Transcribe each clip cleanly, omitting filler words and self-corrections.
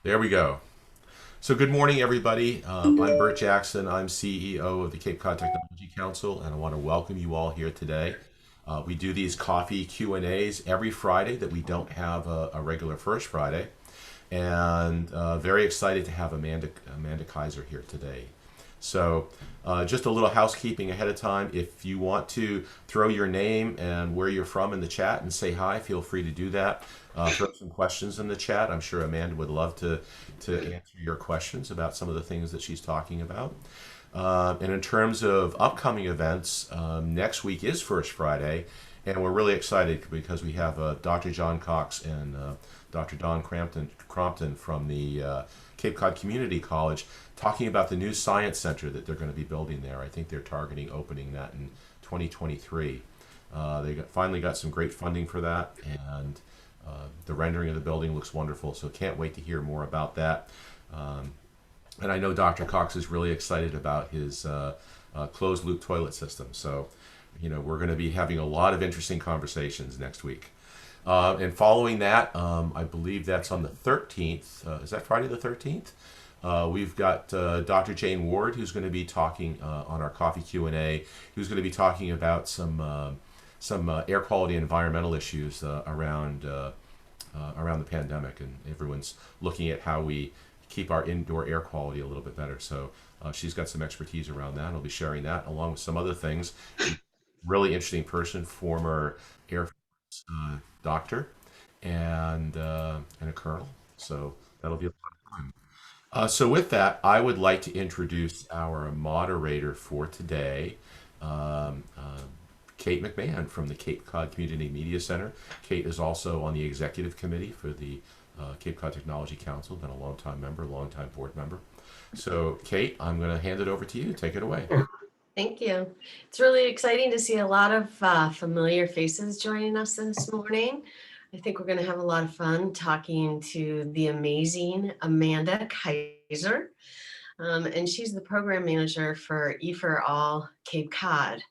There we go. So, good morning, everybody. I'm Bert Jackson. I'm CEO of the Cape Cod Technology Council, and I want to welcome you all here today. We do these coffee Q&As every Friday that we don't have a regular first Friday, and very excited to have Amanda Kaiser here today. So, just a little housekeeping ahead of time. If you want to throw your name and where you're from in the chat and say hi, feel free to do that. Throw some questions in the chat. I'm sure Amanda would love to answer your questions about some of the things that she's talking about. And in terms of upcoming events, next week is First Friday, and we're really excited because we have Dr. John Cox and Dr. Don Crompton from the Cape Cod Community College talking about the new science center that they're going to be building there. I think they're targeting opening that in 2023. Finally got some great funding for that, and the rendering of the building looks wonderful, so can't wait to hear more about that. And I know Dr. Cox is really excited about his closed loop toilet system. So, we're going to be having a lot of interesting conversations next week. And following that, I believe that's on the 13th. Is that Friday the 13th? We've got Dr. Jane Ward, who's going to be talking on our coffee Q&A, who's going to be talking about some air quality and environmental issues around the pandemic, and everyone's looking at how we keep our indoor air quality a little bit better. So she's got some expertise around that. I'll be sharing that along with some other things. Really interesting person, former Air Force doctor, and a colonel. So that'll be a lot of fun. So with that, I would like to introduce our moderator for today, um, uh, Kate Mcmahon from the Cape Cod Community Media Center. Kate is also on the executive committee for the Cape Cod Technology Council, been a longtime member, longtime board member. So Kate, I'm going to hand it over to you. Take it away. Thank you. It's really exciting to see a lot of familiar faces joining us this morning. I think we're going to have a lot of fun talking to the amazing Amanda Kaiser. And she's the program manager for EforAll Cape Cod,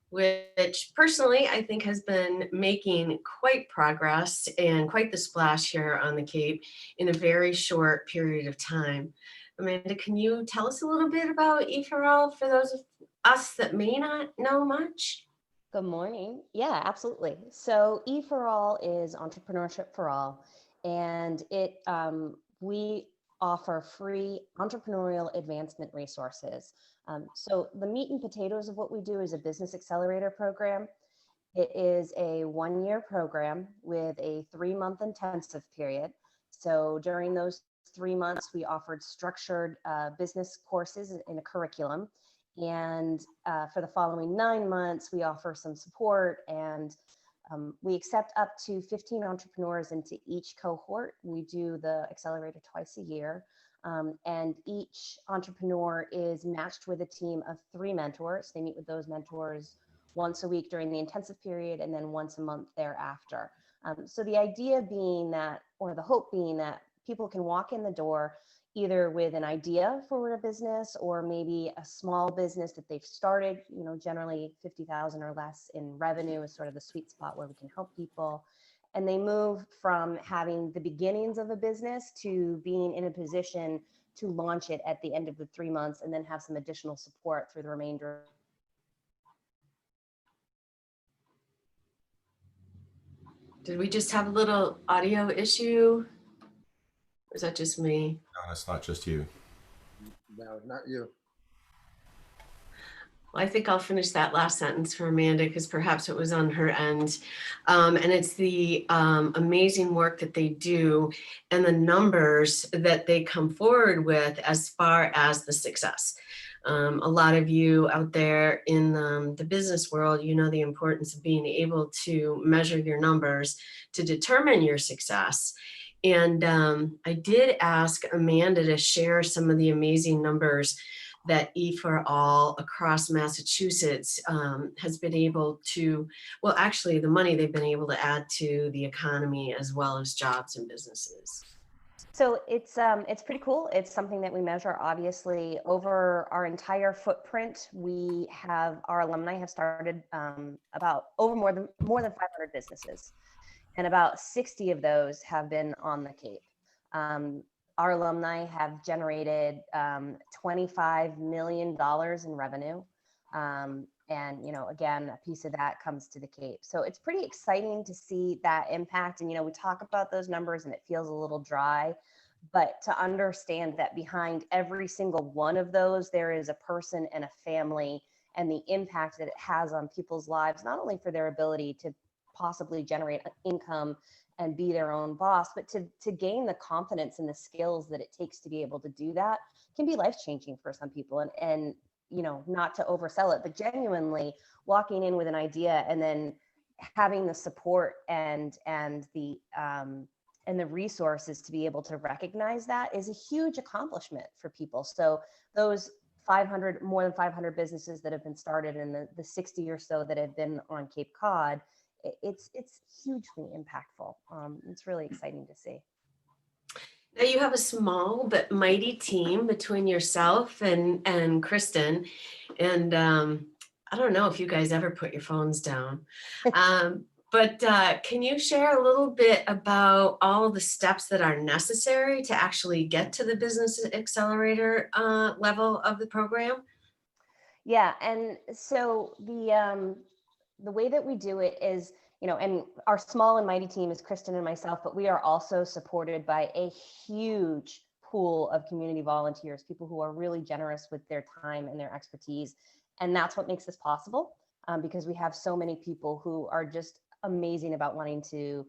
which personally I think has been making quite progress and quite the splash here on the Cape in a very short period of time. Amanda, can you tell us a little bit about EforAll for those of us that may not know much? Good morning. Yeah, absolutely. So E for All is entrepreneurship for all, and we offer free entrepreneurial advancement resources. So the meat and potatoes of what we do is a business accelerator program. It is a 1-year program with a 3-month intensive period. So during those 3 months, we offered structured business courses in a curriculum. And for the following 9 months, we offer some support, and we accept up to 15 entrepreneurs into each cohort. We do the accelerator twice a year. And each entrepreneur is matched with a team of 3 mentors. They meet with those mentors once a week during the intensive period and then once a month thereafter. So the idea being that, or the hope being that people can walk in the door either with an idea for a business or maybe a small business that they've started, generally 50,000 or less in revenue is sort of the sweet spot where we can help people. And they move from having the beginnings of a business to being in a position to launch it at the end of the 3 months and then have some additional support through the remainder. Did we just have a little audio issue? Or is that just me? No, it's not just you. No, not you. Well, I think I'll finish that last sentence for Amanda because perhaps it was on her end. And it's the amazing work that they do and the numbers that they come forward with as far as the success. A lot of you out there in the business world, you know the importance of being able to measure your numbers to determine your success. And I did ask Amanda to share some of the amazing numbers that E4All across Massachusetts has been able to, well, actually the money they've been able to add to the economy as well as jobs and businesses. So it's pretty cool. It's something that we measure, obviously, over our entire footprint. Our alumni have started about more than 500 businesses, and about 60 of those have been on the Cape. our alumni have generated $25 million in revenue. And, again, a piece of that comes to the Cape. So it's pretty exciting to see that impact. And, we talk about those numbers and it feels a little dry, but to understand that behind every single one of those, there is a person and a family, and the impact that it has on people's lives, not only for their ability to possibly generate income and be their own boss, but to gain the confidence and the skills that it takes to be able to do that can be life-changing for some people. And not to oversell it, but genuinely walking in with an idea and then having the support and the resources to be able to recognize that is a huge accomplishment for people. So those more than 500 businesses that have been started and the 60 or so that have been on Cape Cod, it's hugely impactful. It's really exciting to see. Now you have a small but mighty team between yourself and Kristen, and I don't know if you guys ever put your phones down, but can you share a little bit about all the steps that are necessary to actually get to the Business Accelerator level of the program? Yeah, and so the way that we do it is, and our small and mighty team is Kristen and myself, but we are also supported by a huge pool of community volunteers, people who are really generous with their time and their expertise. And that's what makes this possible, because we have so many people who are just amazing about wanting to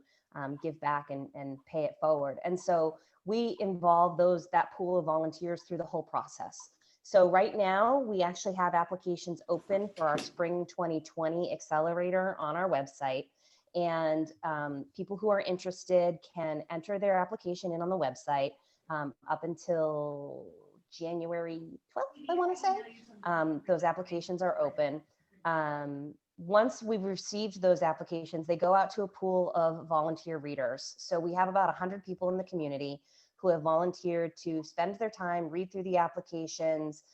give back and pay it forward. And so we involve that pool of volunteers through the whole process. So right now, we actually have applications open for our Spring 2020 Accelerator on our website. And people who are interested can enter their application in on the website up until January 12th, I want to say. Those applications are open. Once we've received those applications, they go out to a pool of volunteer readers. So we have about 100 people in the community who have volunteered to spend their time, read through the applications.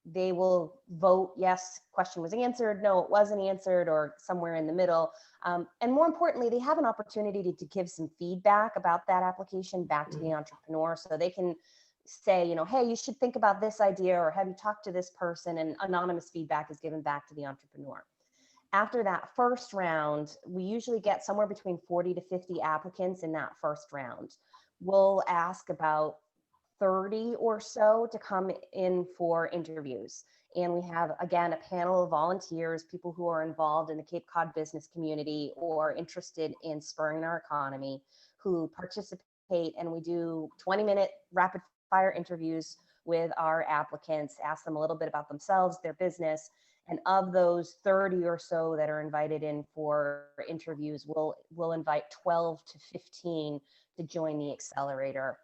They will vote, yes, question was answered, no, it wasn't answered, or somewhere in the middle. And more importantly, they have an opportunity to give some feedback about that application back to the entrepreneur, so they can say, hey, you should think about this idea, or have you talked to this person? And anonymous feedback is given back to the entrepreneur. After that first round, we usually get somewhere between 40 to 50 applicants in that first round. We'll ask about 30 or so to come in for interviews. And we have, again, a panel of volunteers, people who are involved in the Cape Cod business community or interested in spurring our economy, who participate, and we do 20-minute rapid fire interviews with our applicants, ask them a little bit about themselves, their business. And of those 30 or so that are invited in for interviews, we'll invite 12 to 15 to join the accelerator.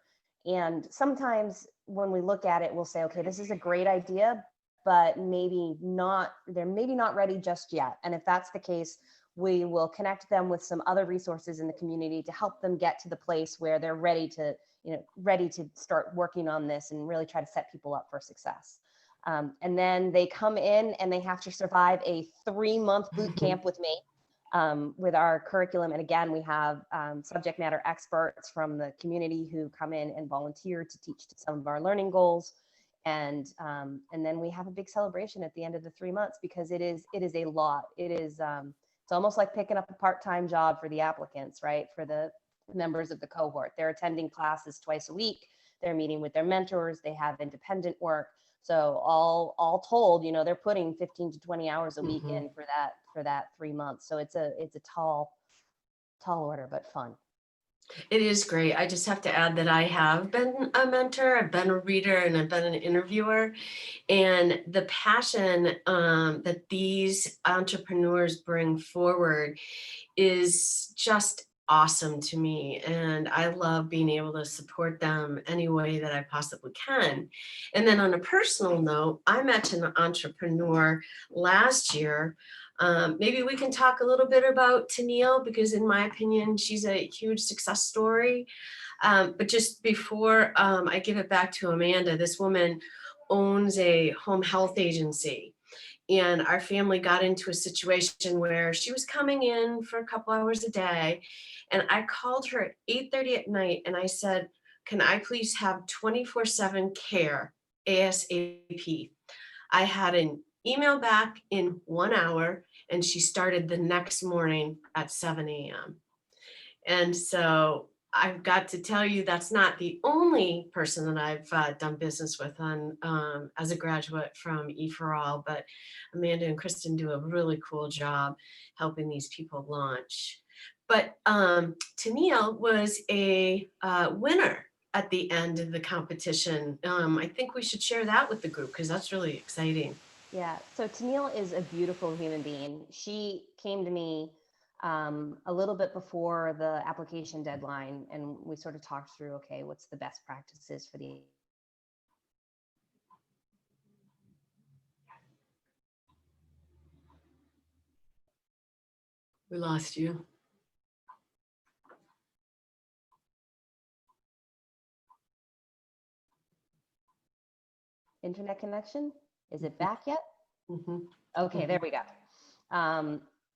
And sometimes when we look at it, we'll say, okay, this is a great idea, but they're maybe not ready just yet. And if that's the case, we will connect them with some other resources in the community to help them get to the place where they're ready to start working on this and really try to set people up for success. And then they come in and they have to survive a 3-month boot camp with me, with our curriculum. And again, we have subject matter experts from the community who come in and volunteer to teach to some of our learning goals. And then we have a big celebration at the end of the 3 months, because it is a lot. It's almost like picking up a part-time job for the applicants, right? For the members of the cohort. They're attending classes twice a week. They're meeting with their mentors. They have independent work. So all told, they're putting 15 to 20 hours a week in for that 3 months. So it's a tall order, but fun. It is great. I just have to add that I have been a mentor, I've been a reader, and I've been an interviewer. And the passion that these entrepreneurs bring forward is just awesome to me. And I love being able to support them any way that I possibly can. And then on a personal note, I met an entrepreneur last year. Maybe we can talk a little bit about Tennille, because in my opinion, she's a huge success story. But just before I give it back to Amanda, this woman owns a home health agency. And our family got into a situation where she was coming in for a couple hours a day. And I called her at 8:30 at night and I said, can I please have 24/7 care ASAP? I had an email back in 1 hour, and she started the next morning at 7 a.m. And so I've got to tell you, that's not the only person that I've done business with on as a graduate from EforAll, but Amanda and Kristen do a really cool job helping these people launch. But Tennille was a winner at the end of the competition. I think we should share that with the group because that's really exciting. Yeah, so Tennille is a beautiful human being. She came to me a little bit before the application deadline, and we sort of talked through, okay, what's the best practices for the We lost you. internet connection. Is it back yet? Mm-hmm. Okay, there we go.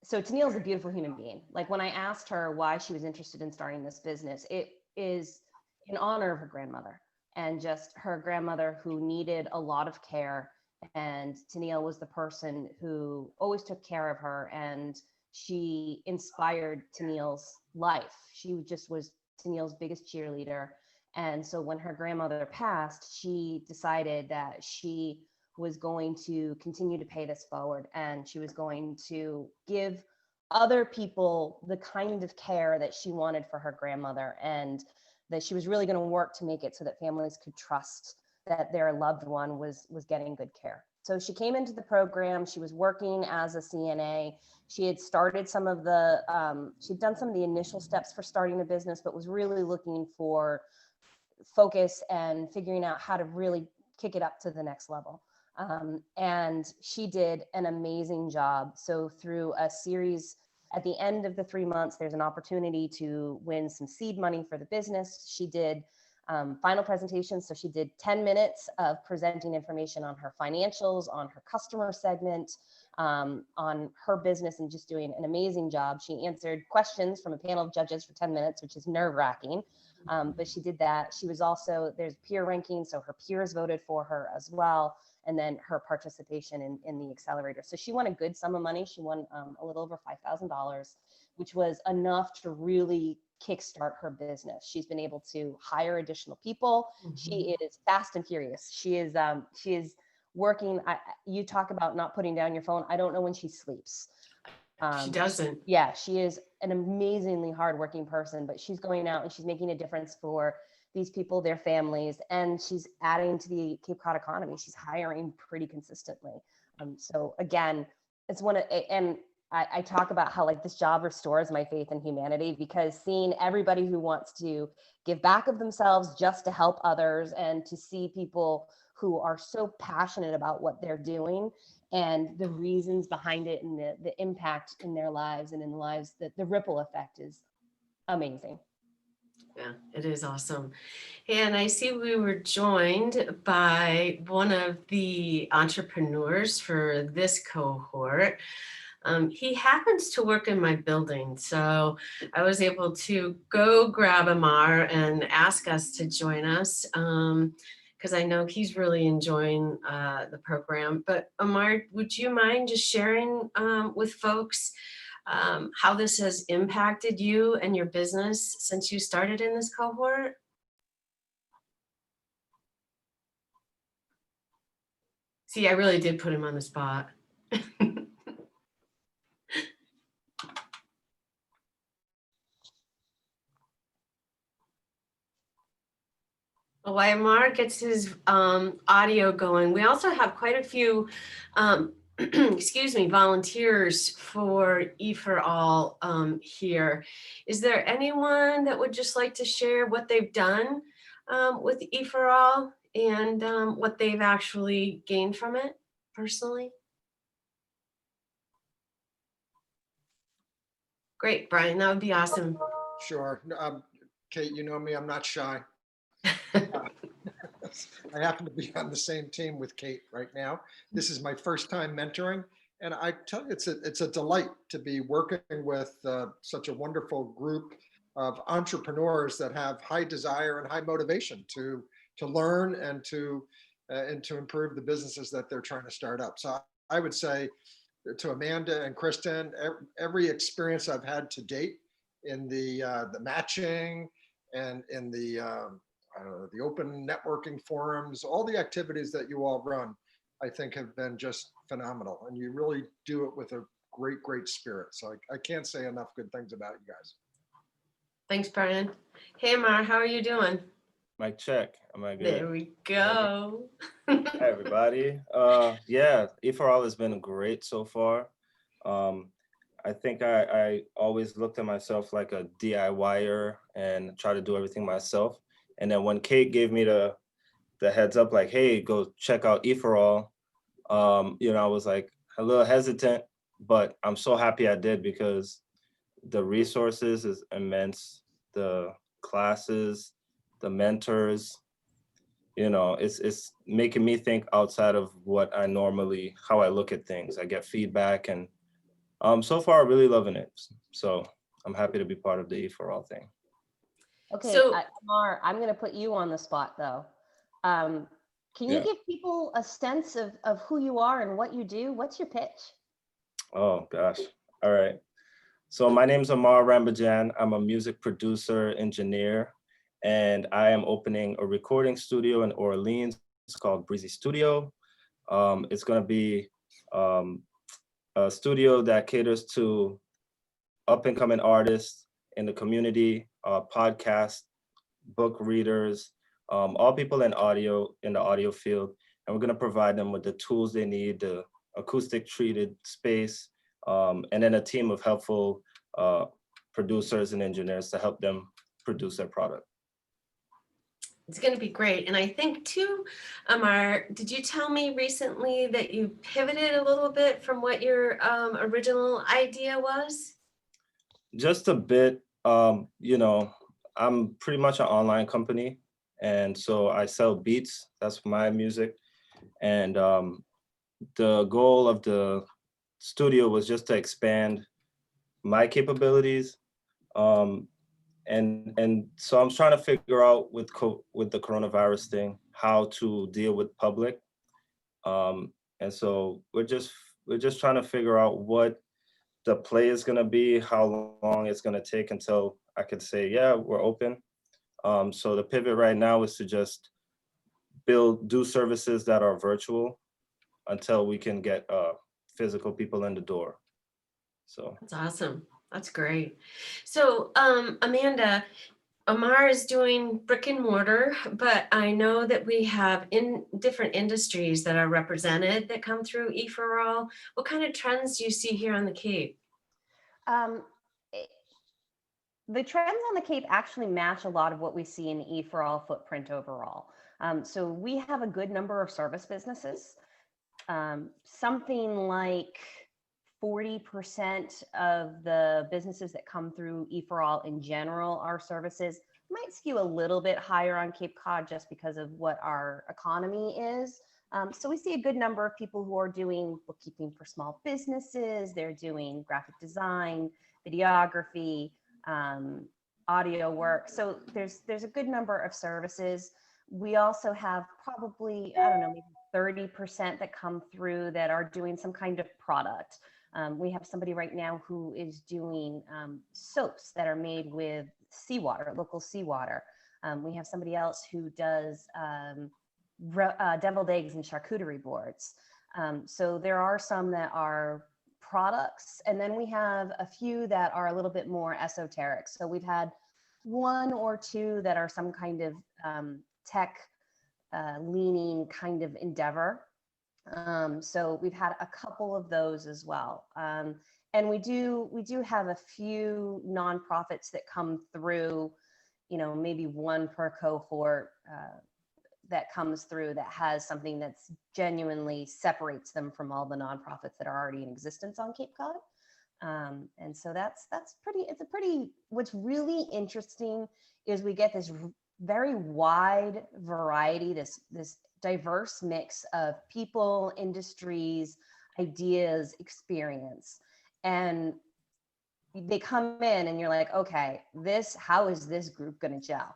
So Tennille is a beautiful human being. Like when I asked her why she was interested in starting this business, it is in honor of her grandmother and just her grandmother who needed a lot of care. And Tennille was the person who always took care of her, and she inspired Tennille's life. She just was Tennille's biggest cheerleader. And so when her grandmother passed, she decided that she was going to continue to pay this forward, and she was going to give other people the kind of care that she wanted for her grandmother, and that she was really going to work to make it so that families could trust that their loved one was getting good care. So she came into the program. She was working as a CNA. She had started some of the she'd done some of the initial steps for starting a business, but was really looking for focus and figuring out how to really kick it up to the next level. And she did an amazing job. So through a series, at the end of the 3 months, there's an opportunity to win some seed money for the business. She did final presentations. So she did 10 minutes of presenting information on her financials, on her customer segment, on her business, and just doing an amazing job. She answered questions from a panel of judges for 10 minutes, which is nerve-wracking. But she did that. She was also, there's peer ranking, so her peers voted for her as well. And then her participation in the accelerator. So she won a good sum of money. She won a little over $5,000, which was enough to really kickstart her business. She's been able to hire additional people. Mm-hmm. She is fast and furious. She is working. You talk about not putting down your phone. I don't know when she sleeps. She doesn't. Yeah, she is an amazingly hardworking person, but she's going out and she's making a difference for these people, their families, and she's adding to the Cape Cod economy. She's hiring pretty consistently. So again, it's and I talk about how like this job restores my faith in humanity, because seeing everybody who wants to give back of themselves just to help others, and to see people who are so passionate about what they're doing and the reasons behind it, and the impact in their lives and in the lives, that the ripple effect is amazing. Yeah, it is awesome. And I see we were joined by one of the entrepreneurs for this cohort. He happens to work in my building, so I was able to go grab Amar and ask us to join us, because I know he's really enjoying the program. But Amar, would you mind just sharing with folks how this has impacted you and your business since you started in this cohort? See, I really did put him on the spot. While Mark gets his audio going, we also have quite a few excuse me, volunteers for EforAll here. Is there anyone that would just like to share what they've done with EforAll and what they've actually gained from it personally? Great, Brian, that would be awesome. Sure. Kate, you know me, I'm not shy. I happen to be on the same team with Kate right now. This is my first time mentoring, and I tell you, it's a delight to be working with such a wonderful group of entrepreneurs that have high desire and high motivation to learn and to improve the businesses that they're trying to start up. So I would say to Amanda and Kristen, every experience I've had to date in the matching and in the open networking forums, all the activities that you all run, I think have been just phenomenal. And you really do it with a great spirit. So I can't say enough good things about you guys. Thanks, Brian. Hey, Amar, how are you doing? Mic check. Am I good? There we go. Hi, everybody. Yeah, EforAll has been great so far. I think I always looked at myself like a DIYer and try to do everything myself. And then when Kate gave me the heads up, like, hey, go check out EforAll, I was like a little hesitant, but I'm so happy I did because the resources is immense. The classes, the mentors, it's making me think outside of how I look at things. I get feedback, and so far I'm really loving it. So I'm happy to be part of the EforAll thing. Okay, So- Amar, I'm going to put you on the spot though. Can you give people a sense of who you are and what you do? What's your pitch? Oh gosh. All right. So my name's Amar Rambajan. I'm a music producer, engineer, and I am opening a recording studio in Orleans. It's called Breezy Studio. It's going to be a studio that caters to up-and-coming artists in the community, podcast, book readers, all people in the audio field. And we're going to provide them with the tools they need, the acoustic treated space, and then a team of helpful producers and engineers to help them produce their product. It's going to be great. And I think too, Amar, did you tell me recently that you pivoted a little bit from what your original idea was? Just a bit. I'm pretty much an online company. And so I sell beats. That's my music. And the goal of the studio was just to expand my capabilities. And so I'm trying to figure out with the coronavirus thing, how to deal with public. And so we're just trying to figure out what the play is going to be, how long it's going to take until I could say, yeah, we're open. So the pivot right now is to just do services that are virtual until we can get physical people in the door. So That's awesome. That's great. So, Amanda, Amar is doing brick and mortar, but I know that we have in different industries that are represented that come through EforAll. What kind of trends do you see here on the Cape? The trends on the Cape actually match a lot of what we see in the EforAll footprint overall. So we have a good number of service businesses. Something like 40% of the businesses that come through EforAll in general are services. Might skew a little bit higher on Cape Cod just because of what our economy is. So we see a good number of people who are doing bookkeeping for small businesses. They're doing graphic design, videography, audio work. So there's a good number of services. We also have probably, I don't know, maybe 30% that come through that are doing some kind of product. We have somebody right now who is doing soaps that are made with seawater, local seawater. We have somebody else who does deviled eggs and charcuterie boards. So there are some that are products, and then we have a few that are a little bit more esoteric. So we've had one or two that are some kind of tech leaning kind of endeavor. So we've had a couple of those as well. And we do have a few nonprofits that come through, maybe one per cohort that comes through that has something that's genuinely separates them from all the nonprofits that are already in existence on Cape Cod. And so what's really interesting is we get this very wide variety, this diverse mix of people, industries, ideas, experience. And they come in and you're like, okay, how is this group going to gel?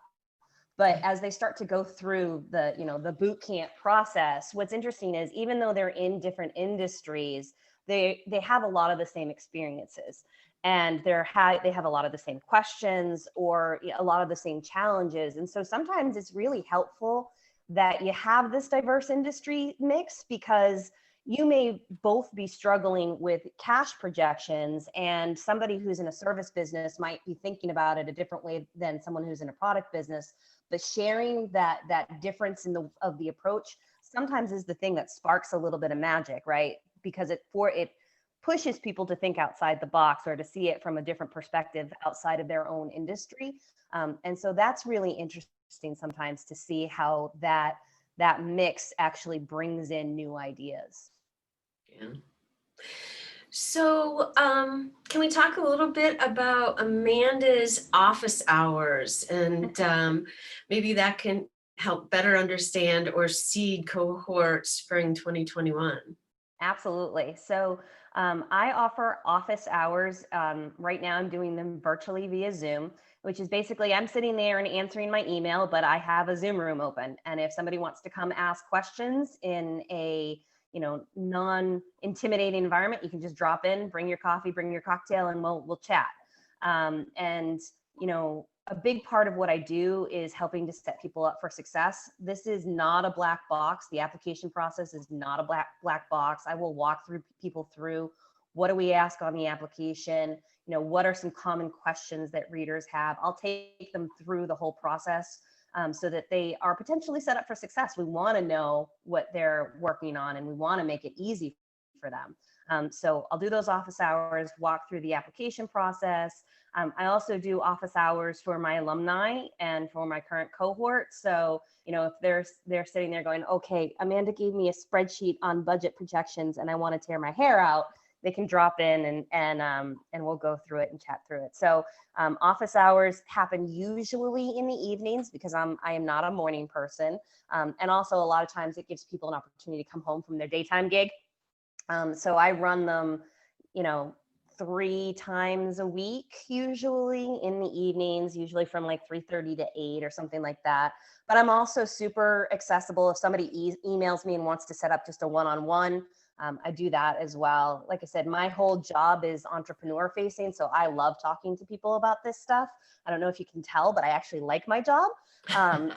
But as they start to go through the boot camp process, what's interesting is even though they're in different industries, they have a lot of the same experiences, and they have a lot of the same questions or a lot of the same challenges. And so sometimes it's really helpful that you have this diverse industry mix, because you may both be struggling with cash projections, and somebody who's in a service business might be thinking about it a different way than someone who's in a product business. But sharing that difference of the approach sometimes is the thing that sparks a little bit of magic, right? Because it pushes people to think outside the box, or to see it from a different perspective outside of their own industry. And so that's really interesting sometimes to see how that mix actually brings in new ideas. Yeah. So, can we talk a little bit about Amanda's office hours, and maybe that can help better understand or seed cohort spring 2021? Absolutely. So I offer office hours. Right now, I'm doing them virtually via Zoom, which is basically I'm sitting there and answering my email, but I have a Zoom room open. And if somebody wants to come ask questions in a non-intimidating environment, you can just drop in, bring your coffee, bring your cocktail, and we'll chat. And a big part of what I do is helping to set people up for success. This is not a black box. The application process is not a black box. I will walk people through what do we ask on the application, what are some common questions that readers have. I'll take them through the whole process so that they are potentially set up for success. We want to know what they're working on, and we want to make it easy for them. So I'll do those office hours, walk through the application process. I also do office hours for my alumni and for my current cohort. So, if they're sitting there going, okay, Amanda gave me a spreadsheet on budget projections and I want to tear my hair out, they can drop in and we'll go through it and chat through it. So office hours happen usually in the evenings, because I am not a morning person. And also a lot of times it gives people an opportunity to come home from their daytime gig. So I run them, 3 times a week, usually in the evenings, usually from like 3:30 to 8 or something like that. But I'm also super accessible. If somebody emails me and wants to set up just a one-on-one, I do that as well. Like I said, my whole job is entrepreneur facing. So I love talking to people about this stuff. I don't know if you can tell, but I actually like my job.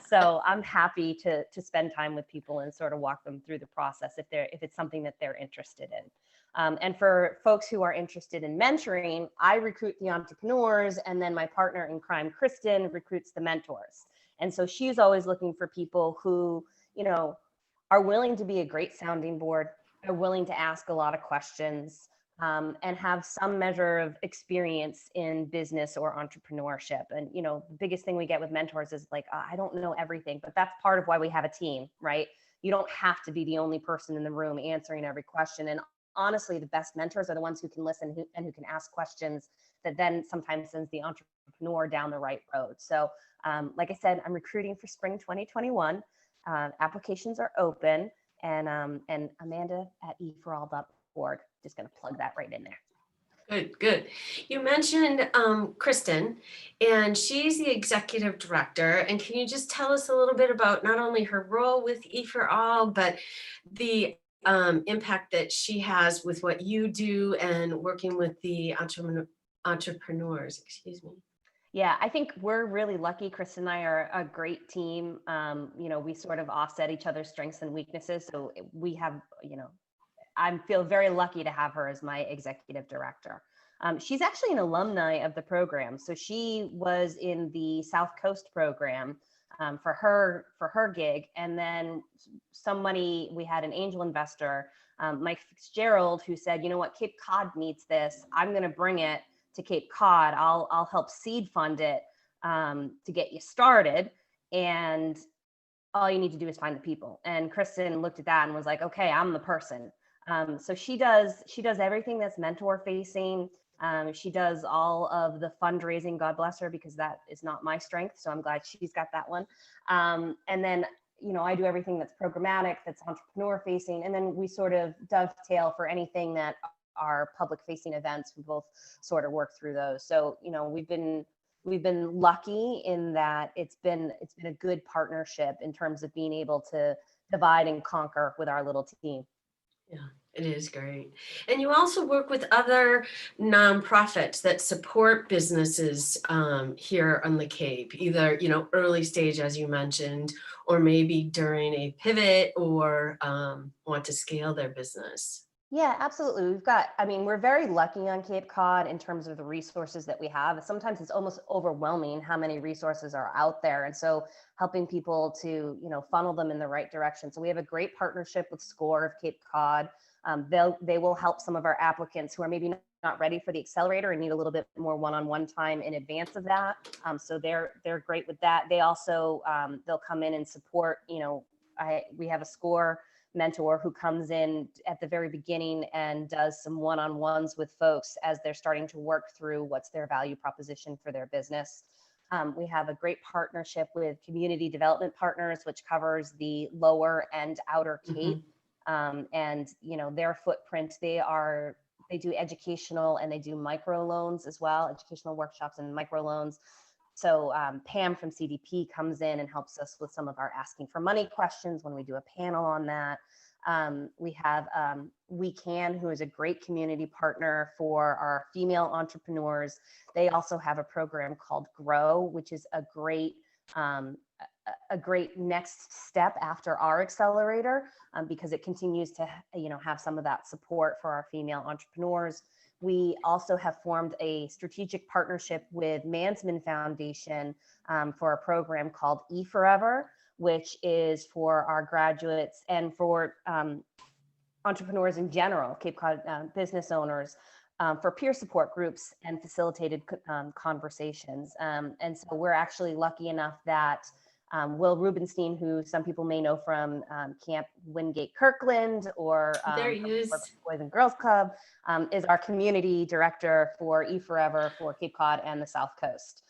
So I'm happy to spend time with people and sort of walk them through the process if it's something that they're interested in. And for folks who are interested in mentoring, I recruit the entrepreneurs, and then my partner in crime, Kristen, recruits the mentors. And so she's always looking for people who, are willing to be a great sounding board, are willing to ask a lot of questions, and have some measure of experience in business or entrepreneurship. And, the biggest thing we get with mentors is like, I don't know everything, but that's part of why we have a team, right? You don't have to be the only person in the room answering every question. And honestly, the best mentors are the ones who can listen and who can ask questions that then sometimes sends the entrepreneur down the right road. So like I said, I'm recruiting for spring 2021. Applications are open, and Amanda at EforAll.org, just going to plug that right in there. Good. You mentioned Kristen, and she's the executive director. And can you just tell us a little bit about not only her role with EforAll, but the impact that she has with what you do and working with the entrepreneurs, excuse me. Yeah, I think we're really lucky. Chris and I are a great team. We sort of offset each other's strengths and weaknesses. So we have, I feel very lucky to have her as my executive director. She's actually an alumni of the program. So she was in the South Coast program for her gig. And then we had an angel investor, Mike Fitzgerald, who said, you know what, Cape Cod needs this. I'm going to bring it to Cape Cod. I'll help seed fund it to get you started. And all you need to do is find the people. And Kristen looked at that and was like, okay, I'm the person. So she does everything that's mentor facing. She does all of the fundraising, God bless her, because that is not my strength. So I'm glad she's got that one. And then, I do everything that's programmatic, that's entrepreneur facing. And then we sort of dovetail for anything that our public facing events. We both sort of work through those. So, we've been lucky in that it's been a good partnership in terms of being able to divide and conquer with our little team. Yeah, it is great. And you also work with other nonprofits that support businesses here on the Cape, either, early stage, as you mentioned, or maybe during a pivot or want to scale their business. Yeah, absolutely. We're very lucky on Cape Cod in terms of the resources that we have. Sometimes it's almost overwhelming how many resources are out there. And so helping people to, funnel them in the right direction. So we have a great partnership with SCORE of Cape Cod. They will help some of our applicants who are maybe not ready for the accelerator and need a little bit more one-on-one time in advance of that. So they're great with that. They also, they'll come in and support, we have a SCORE mentor who comes in at the very beginning and does some one-on-ones with folks as they're starting to work through what's their value proposition for their business. We have a great partnership with Community Development Partners, which covers the lower and outer Cape. And their footprint, they do educational and they do microloans as well, educational workshops and microloans. So Pam from CDP comes in and helps us with some of our asking for money questions when we do a panel on that. We have We Can, who is a great community partner for our female entrepreneurs. They also have a program called Grow, which is a great next step after our accelerator, because it continues to have some of that support for our female entrepreneurs. We also have formed a strategic partnership with Mansman Foundation for a program called eForever, which is for our graduates and for entrepreneurs in general, Cape Cod business owners, for peer support groups and facilitated conversations. And so we're actually lucky enough that Will Rubenstein, who some people may know from Camp Wingate Kirkland or There he is. Boys and Girls Club, is our community director for eForever for Cape Cod and the South Coast.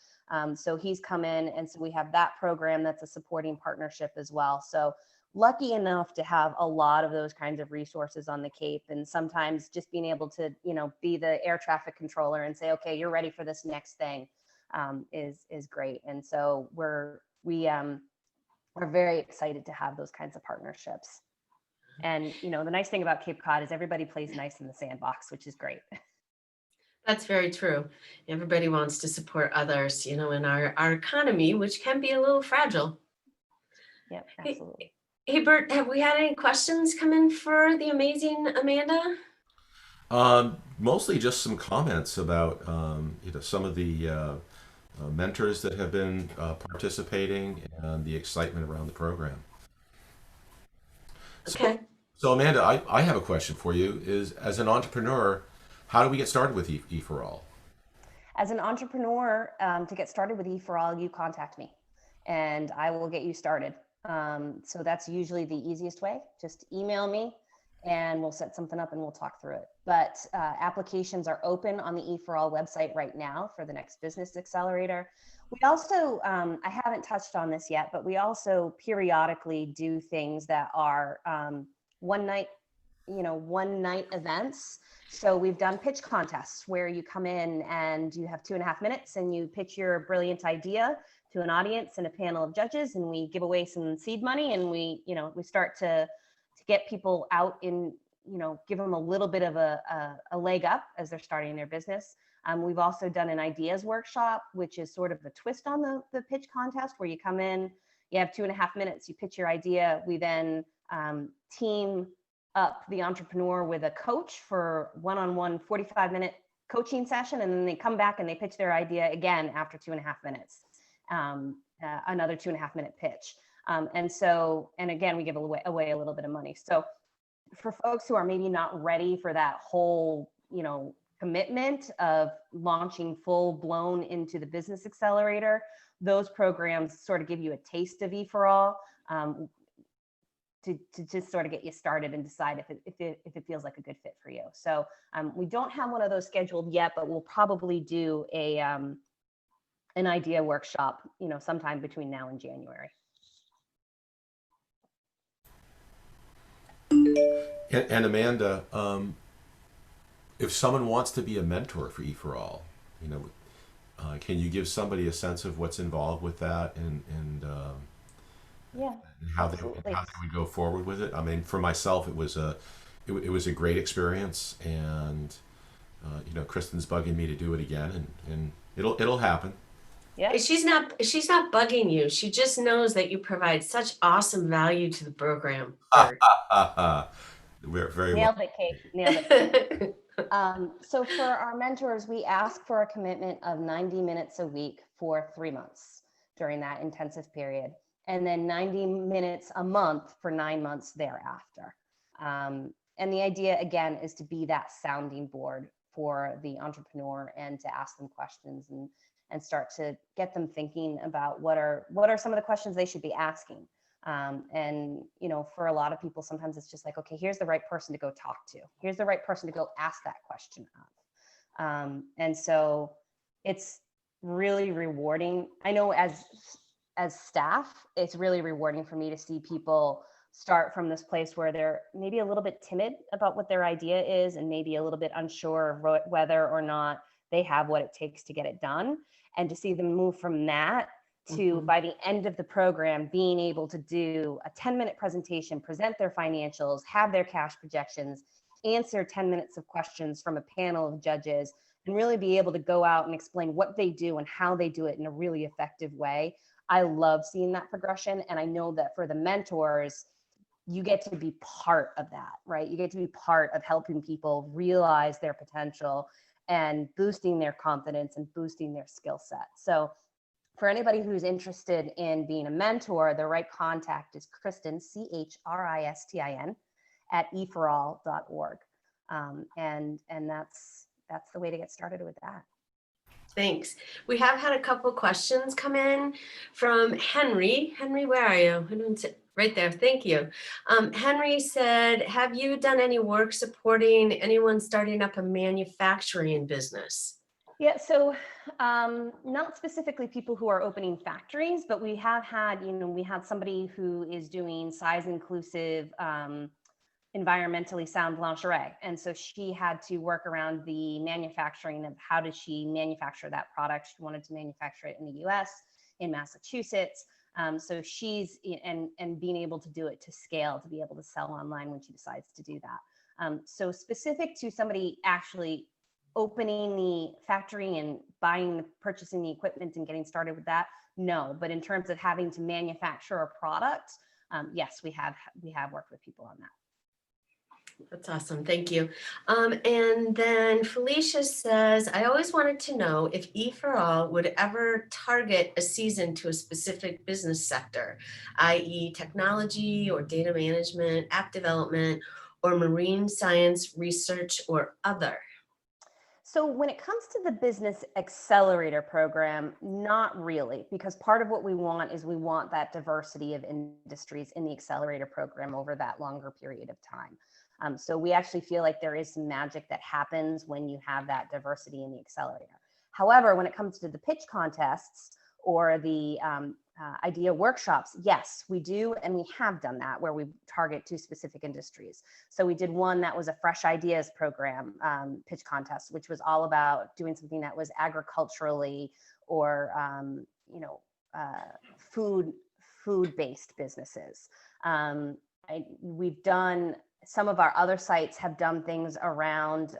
So he's come in, and so we have that program that's a supporting partnership as well. So lucky enough to have a lot of those kinds of resources on the Cape, and sometimes just being able to, be the air traffic controller and say, okay, you're ready for this next thing, is great. And so we're very excited to have those kinds of partnerships. And, the nice thing about Cape Cod is everybody plays nice in the sandbox, which is great. That's very true. Everybody wants to support others, in our economy, which can be a little fragile. Yep, absolutely. Hey, Bert, have we had any questions come in for the amazing Amanda? Mostly just some comments about some of the mentors that have been participating and the excitement around the program. Okay. So Amanda, I have a question for you. Is as an entrepreneur, how do we get started with E4All? As an entrepreneur, to get started with EforAll, you contact me and I will get you started. So that's usually the easiest way. Just email me and we'll set something up and we'll talk through it. But applications are open on the EforAll website right now for the next Business Accelerator. We also, I haven't touched on this yet, but we also periodically do things that are one night events. So we've done pitch contests where you come in and you have 2.5 minutes and you pitch your brilliant idea to an audience and a panel of judges, and we give away some seed money, and we start to get people out in, give them a little bit of a leg up as they're starting their business. We've also done an ideas workshop, which is sort of a twist on the pitch contest, where you come in, you have 2.5 minutes, you pitch your idea. We then team up the entrepreneur with a coach for one-on-one 45-minute coaching session, and then they come back and they pitch their idea again after 2.5 minutes, another 2.5-minute pitch. And again, we give away a little bit of money. So for folks who are maybe not ready for that whole, commitment of launching full blown into the Business Accelerator, those programs sort of give you a taste of EforAll, to just sort of get you started and decide if it feels like a good fit for you. So we don't have one of those scheduled yet, but we'll probably do an idea workshop, sometime between now and January. And Amanda, if someone wants to be a mentor for EforAll, can you give somebody a sense of what's involved with that Yeah, and absolutely. how they would go forward with it? I mean, for myself, it was a great experience, and Kristen's bugging me to do it again, and it'll happen. Yeah. She's not bugging you. She just knows that you provide such awesome value to the program, Bert. We're very well. Nailed it, Kate. Nailed it. So for our mentors, we ask for a commitment of 90 minutes a week for 3 months during that intensive period, and then 90 minutes a month for 9 months thereafter. And the idea, again, is to be that sounding board for the entrepreneur and to ask them questions and start to get them thinking about what are some of the questions they should be asking. And for a lot of people, sometimes it's just like, okay, here's the right person to go talk to. Here's the right person to go ask that question of. And so it's really rewarding. I know as staff, it's really rewarding for me to see people start from this place where they're maybe a little bit timid about what their idea is and maybe a little bit unsure of whether or not they have what it takes to get it done. And to see them move from that to by the end of the program being able to do a 10-minute presentation, present their financials, have their cash projections, answer 10 minutes of questions from a panel of judges, and really be able to go out and explain what they do and how they do it in a really effective way. I love seeing that progression. And I know that for the mentors, you get to be part of that, right? You get to be part of helping people realize their potential and boosting their confidence and boosting their skill set. So for anybody who's interested in being a mentor, the right contact is Kristen, Christin, at EforAll.org. And that's the way to get started with that. Thanks. We have had a couple questions come in from Henry. Henry, where are you? I don't see, right there. Thank you. Henry said, have you done any work supporting anyone starting up a manufacturing business? Yeah, so not specifically people who are opening factories, but we have had, we had somebody who is doing size inclusive, environmentally sound lingerie. And so she had to work around the manufacturing of how does she manufacture that product. She wanted to manufacture it in the US, in Massachusetts. So she's, and being able to do it to scale, to be able to sell online when she decides to do that. So specific to somebody actually opening the factory and purchasing the equipment and getting started with that, no. But in terms of having to manufacture a product, yes, we have worked with people on that. That's awesome. Thank you. And then Felicia says, I always wanted to know if EforAll would ever target a season to a specific business sector, i.e. technology or data management, app development, or marine science research or other. So when it comes to the Business Accelerator program, not really, because part of what we want is we want that diversity of industries in the Accelerator program over that longer period of time. So we actually feel like there is some magic that happens when you have that diversity in the Accelerator. However, when it comes to the pitch contests or the idea workshops, yes, we do. And we have done that where we target to specific industries. So we did one that was a fresh ideas program pitch contest, which was all about doing something that was agriculturally or, food-based businesses. We've done, some of our other sites have done things around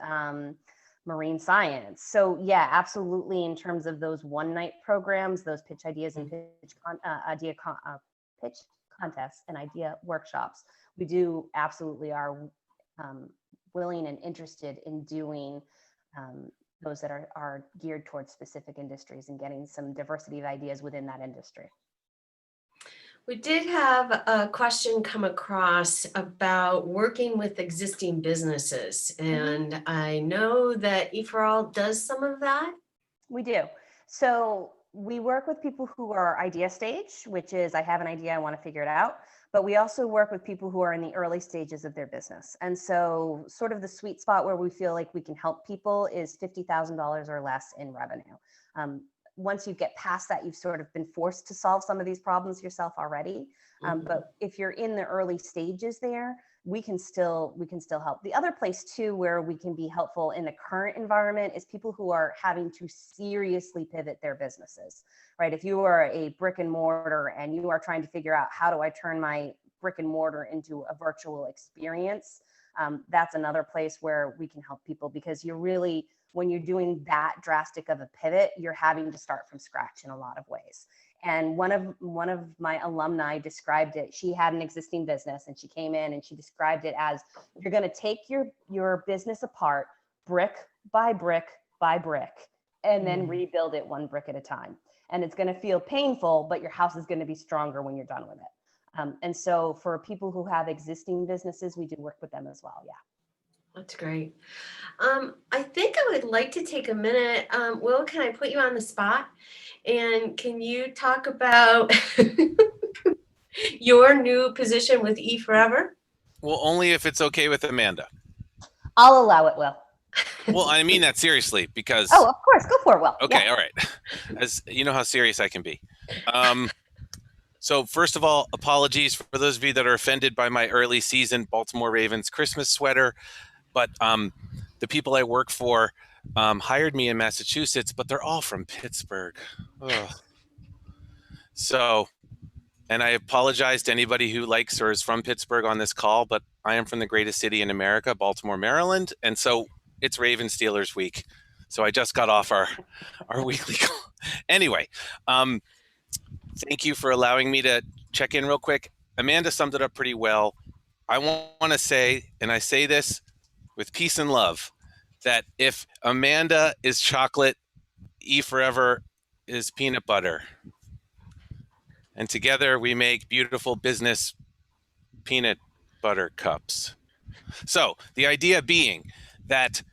marine science. So yeah, absolutely. In terms of those one-night programs, those pitch ideas and pitch contests and idea workshops, we do absolutely are willing and interested in doing those that are geared towards specific industries and getting some diversity of ideas within that industry. We did have a question come across about working with existing businesses, and I know that EforAll does some of that. We do. So we work with people who are idea stage, which is I have an idea, I want to figure it out. But we also work with people who are in the early stages of their business. And so sort of the sweet spot where we feel like we can help people is $50,000 or less in revenue. Once you get past that, you've sort of been forced to solve some of these problems yourself already. But if you're in the early stages there, we can still help. The other place too where we can be helpful in the current environment is people who are having to seriously pivot their businesses, right? If you are a brick and mortar and you are trying to figure out, how do I turn my brick and mortar into a virtual experience, that's another place where we can help people, because you're really, when you're doing that drastic of a pivot, you're having to start from scratch in a lot of ways. And one of my alumni described it. She had an existing business and she came in and she described it as, you're going to take your business apart brick by brick by brick and then rebuild it one brick at a time. And it's going to feel painful, but your house is going to be stronger when you're done with it. And so for people who have existing businesses, we do work with them as well. Yeah. That's great. I think I would like to take a minute. Will, can I put you on the spot? And can you talk about your new position with eForever? Well, only if it's okay with Amanda. I'll allow it, Will. Well, I mean that seriously, because Oh, of course, go for it, Will. okay, Yeah. all right. As you know how serious I can be. So first of all, apologies for those of you that are offended by my early season Baltimore Ravens Christmas sweater. But the people I work for hired me in Massachusetts, but they're all from Pittsburgh. Ugh. So, and I apologize to anybody who likes or is from Pittsburgh on this call, but I am from the greatest city in America, Baltimore, Maryland. And so it's Raven Steelers week. So I just got off our weekly call. Anyway, thank you for allowing me to check in real quick. Amanda summed it up pretty well. I want to say, and I say this with peace and love, that if Amanda is chocolate, eForever is peanut butter. And together we make beautiful business peanut butter cups. So the idea being that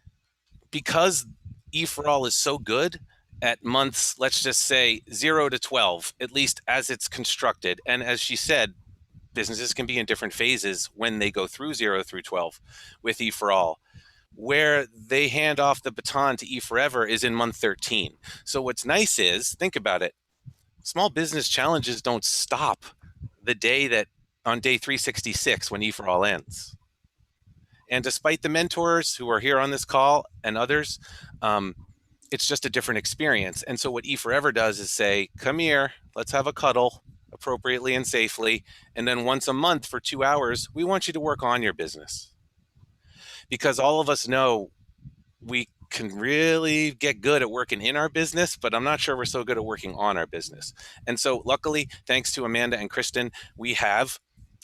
because EforAll is so good at months, let's just say 0 to 12, at least as it's constructed. And as she said, businesses can be in different phases when they go through 0 through 12 with EforAll. Where they hand off the baton to eForever is in month 13. So what's nice is, think about it, small business challenges don't stop the day that on day 366 when EforAll ends. And despite the mentors who are here on this call and others, it's just a different experience. And so what EforEver does is say, come here, let's have a cuddle appropriately and safely. And then once a month for 2 hours, we want you to work on your business. Because all of us know we can really get good at working in our business, but I'm not sure we're so good at working on our business. And so luckily, thanks to Amanda and Kristen, we have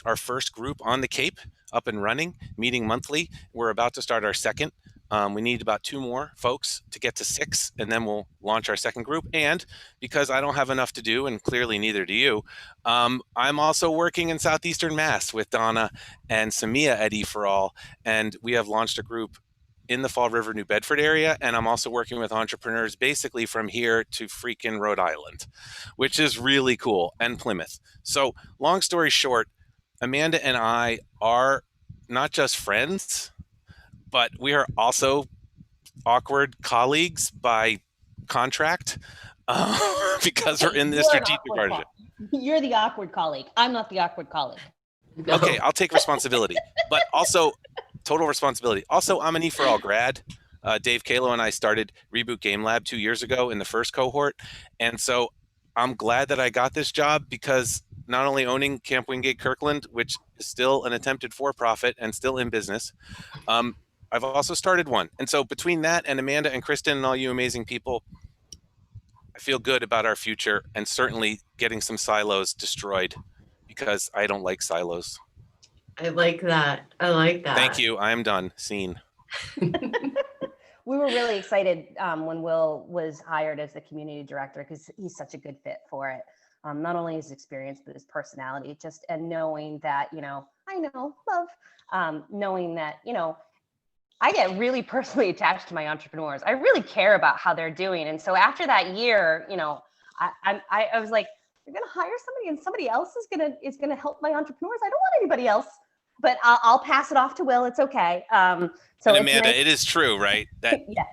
our first group on the Cape up and running, meeting monthly. We're about to start our second. We need about 2 more folks to get to 6, and then we'll launch our second group. And because I don't have enough to do, and clearly neither do you, I'm also working in Southeastern Mass with Donna and Samia at EforAll, and we have launched a group in the Fall River, New Bedford area, and I'm also working with entrepreneurs basically from here to freaking Rhode Island, which is really cool, and Plymouth. So long story short, Amanda and I are not just friends, but we are also awkward colleagues by contract because we're in this strategic partnership. You're the awkward colleague. I'm not the awkward colleague. No. Okay, I'll take responsibility, but also total responsibility. Also, I'm an EforAll grad. Dave Kalo and I started Reboot Game Lab 2 years ago in the first cohort. And so I'm glad that I got this job, because not only owning Camp Wingate Kirkland, which is still an attempted for-profit and still in business, I've also started one. And so between that and Amanda and Kristen and all you amazing people, I feel good about our future, and certainly getting some silos destroyed, because I don't like silos. I like that. I like that. Thank you. I am done. Scene. We were really excited when Will was hired as the community director, because he's such a good fit for it. Not only his experience, but his personality, and knowing that, knowing that, I get really personally attached to my entrepreneurs. I really care about how they're doing. And so after that year, I was like, you're going to hire somebody and somebody else is going to help my entrepreneurs. I don't want anybody else, but I'll pass it off to Will. It's okay. So and Amanda, it is true, right? That yeah.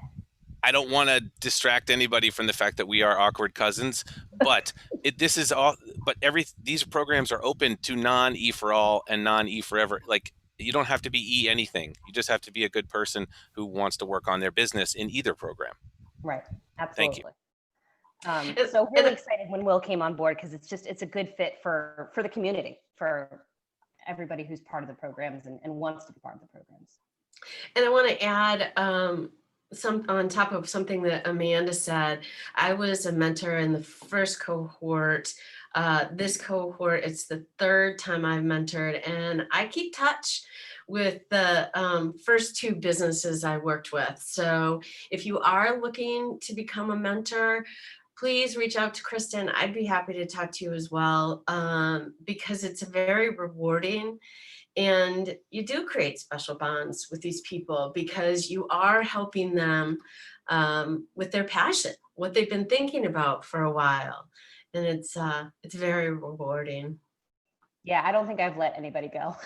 I don't want to distract anybody from the fact that we are awkward cousins, but these programs are open to non-EforAll and non-EforEver. Like, you don't have to be anything. You just have to be a good person who wants to work on their business in either program. Right. Thank you. Absolutely. So really excited when Will came on board, because it's a good fit for the community, for everybody who's part of the programs and wants to be part of the programs. And I want to add some on top of something that Amanda said. I was a mentor in the first cohort. This cohort, it's the third time I've mentored, and I keep touch with the first two businesses I worked with. So if you are looking to become a mentor, please reach out to Kristen. I'd be happy to talk to you as well, because it's very rewarding. And you do create special bonds with these people because you are helping them with their passion, what they've been thinking about for a while. And it's very rewarding. Yeah, I don't think I've let anybody go.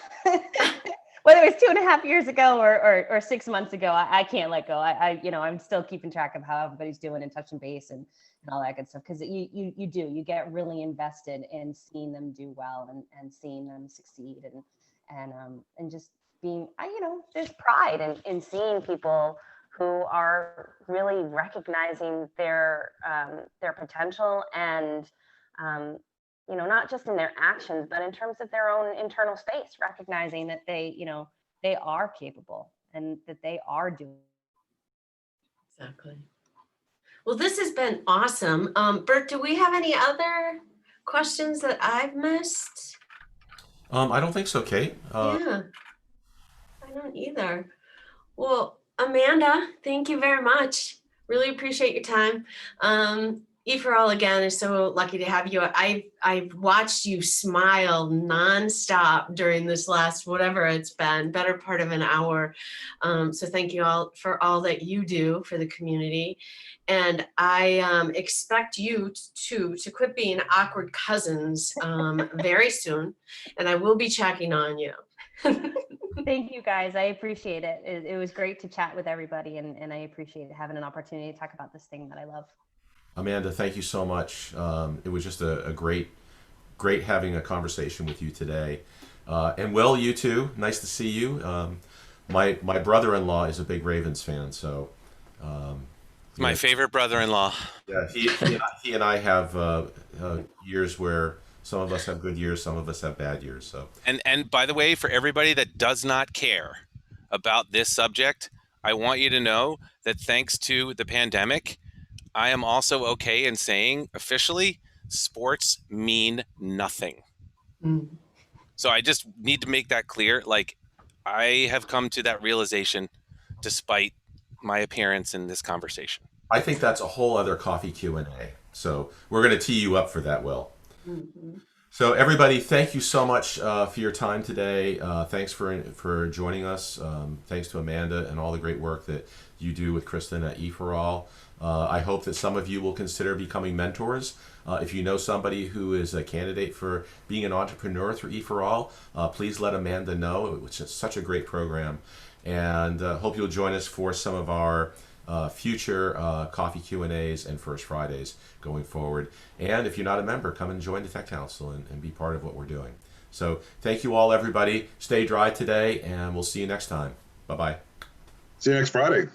Whether it was 2.5 years ago or 6 months ago, I can't let go. I'm still keeping track of how everybody's doing and touching base and all that good stuff. Because you get really invested in seeing them do well and seeing them succeed and just being, there's pride in seeing people who are really recognizing their potential and not just in their actions, but in terms of their own internal space, recognizing that they are capable and that they are doing. Exactly. Well, this has been awesome. Bert, do we have any other questions that I've missed? I don't think so, Kate. Yeah, I don't either. Well, Amanda, thank you very much. Really appreciate your time. EforAll again is so lucky to have you. I've watched you smile nonstop during this last whatever it's been, better part of an hour. So thank you all for all that you do for the community. And I expect you to quit being awkward cousins very soon. And I will be checking on you. Thank you, guys. I appreciate it. It was great to chat with everybody, and I appreciate having an opportunity to talk about this thing that I love. Amanda, thank you so much. It was just a great having a conversation with you today. And Will, you too. Nice to see you. My brother-in-law is a big Ravens fan, so My favorite brother-in-law. yeah, he and I have years where some of us have good years, some of us have bad years. So And by the way, for everybody that does not care about this subject, I want you to know that thanks to the pandemic, I am also okay in saying officially sports mean nothing. Mm. So I just need to make that clear. Like, I have come to that realization despite my appearance in this conversation. I think that's a whole other coffee Q&A. So we're going to tee you up for that, Will. Mm-hmm. So everybody, thank you so much for your time today. Thanks for joining us. Thanks to Amanda and all the great work that you do with Kristen at EforAll. I hope that some of you will consider becoming mentors. If you know somebody who is a candidate for being an entrepreneur through EforAll, please let Amanda know. It's just such a great program. And hope you'll join us for some of our future coffee Q&As and First Fridays going forward. And if you're not a member, come and join the Tech Council and be part of what we're doing. So thank you all, everybody. Stay dry today, and we'll see you next time. Bye-bye. See you next Friday.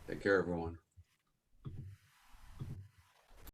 Take care, everyone.